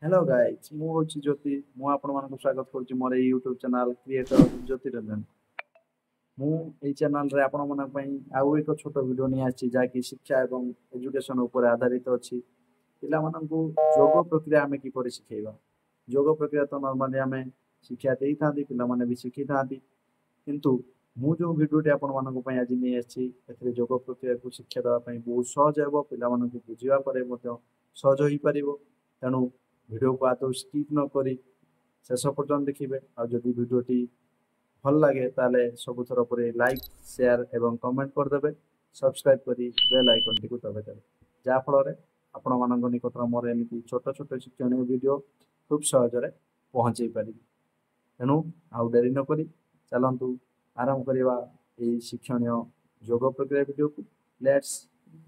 Hello guys ମୁଁ ହଉଛି ଜ୍ୟୋତି ମୁଁ ଆପଣମାନଙ୍କୁ ସ୍ୱାଗତ କରୁଛି ମୋର ଏଇ YouTube channel creator Jyoti Ranjan. ମୁଁ ଏଇ ଚ୍ୟାନେଲରେ ଆପଣମାନଙ୍କ ପାଇଁ ଆଉ ଏକ ଛୋଟ ଭିଡ଼ିଓ ନେଇ ଆସିଛି ଯାହାକି ଶିକ୍ଷା ଏବଂ ଏଜୁକେସନ ଉପରେ ଆଧାରିତ ଅଛି। ପିଲାମାନଙ୍କୁ ଯୋଗ ପ୍ରକ୍ରିୟା ଆମେ କିପରି ଶିଖେଇବା। ଯୋଗ ପ୍ରକ୍ରିୟା ତ ନର୍ମାଲି ଆମେ ଶିକ୍ଷା ଦେଇଥାନ୍ତି ପିଲାମାନେ ବି ଶିଖିଥାନ୍ତି କିନ୍ତୁ ମୁଁ ଯେଉଁ ଭିଡ଼ିଓଟି ଆପଣମାନଙ୍କ ପାଇଁ ଆଜି ନେଇ ଆସିଛି ଏଥିରେ ଯୋଗ ପ୍ରକ୍ରିୟାକୁ ଶିକ୍ଷା ଦେବା ପାଇଁ ବହୁତ ସହଜ ହେବ ପିଲାମାନଙ୍କୁ ବୁଝିବା ପରେ ମଧ୍ୟ ସହଜ ହୋଇପାରିବ। ତେଣୁ ଭିଡ଼ିଓକୁ ଆଦୌ ସ୍କିପ୍ ନ କରି ଶେଷ ପର୍ଯ୍ୟନ୍ତ ଦେଖିବେ ଆଉ ଯଦି ଭିଡ଼ିଓଟି ଭଲ ଲାଗେ ତାହେଲେ ସବୁଥର ପରେ ଲାଇକ୍ ସେୟାର ଏବଂ କମେଣ୍ଟ କରିଦେବେ ସବସ୍କ୍ରାଇବ୍ କରି ବେଲ୍ ଆଇକନ୍ଟିକୁ ଦବାଇଦେବେ ଯାହାଫଳରେ ଆପଣମାନଙ୍କ ନିକଟରେ ମୋର ଏମିତି ଛୋଟ ଛୋଟ ଶିକ୍ଷଣୀୟ ଭିଡ଼ିଓ ଖୁବ୍ ସହଜରେ ପହଞ୍ଚାଇ ପାରିବି। ତେଣୁ ଆଉ ଡେରି ନକରି ଚାଲନ୍ତୁ ଆରମ୍ଭ କରିବା ଏହି ଶିକ୍ଷଣୀୟ ଯୋଗ ପ୍ରକ୍ରିୟା ଭିଡ଼ିଓକୁ। Let's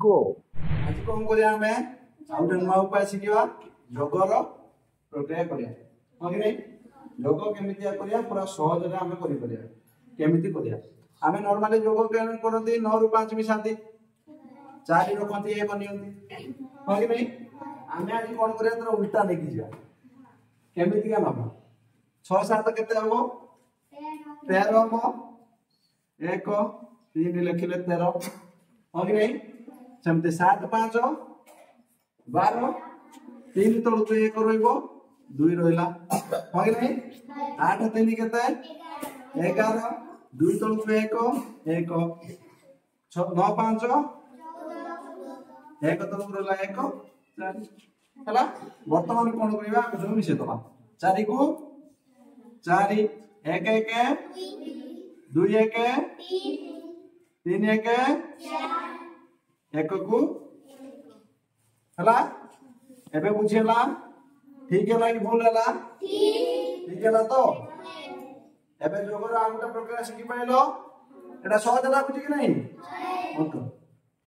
go. ଆଜି କ'ଣ କରିବା ଆମେ ଆଉ ଗୋଟେ ନୂଆ ଉପାୟ ଶିଖିବା ଯୋଗର ପ୍ରକ୍ରିୟା କରିବା। ହଁ କି ନାହିଁ ଯୋଗ କେମିତି କରିବା ପୁରା ସହଜରେ ଆମେ କରିପାରିବା। କେମିତି କରିବା ଆମେ ନର୍ମାଲି ଯୋଗ କରନ୍ତି 9 ରୁ 5 ମିଶାନ୍ତି 4 ରଖନ୍ତି 1 ନିଅନ୍ତି। ହଁ କି ନାହିଁ ଆମେ ଆଜି କ'ଣ କରିବା ତାର ଉଲ୍ଟା ନେଇକି ଯିବା। କେମିତି ନବା 6 7 କେତେ ହବ 13 ହବ 1 3 ଲେଖିଲେ 13। ହଁ କି ନାହିଁ ସେମିତି 7 5 12 3 ତଳକୁ 1 ରହିବ 2 ରହିଲା। ହଁ କି ନାହିଁ 8 3 କେତେ 11 2 ତଳକୁ 1 1 9 5 1 ତଳକୁ ରହିଲା 1 4 ହେଲା। ବର୍ତ୍ତମାନ କ'ଣ କରିବା ଆମେ ସବୁ ମିଶେଇଦେବା 4 କୁ 4 1 1 2 1 3 1 1 କୁ ହେଲା। ଏବେ ବୁଝିଲା ठीक है कि भूल है ठीक है तो एबे जोगर आ गोटे प्रक्रिया शिखि पाइलो एटा सहज लागुची कि नहीं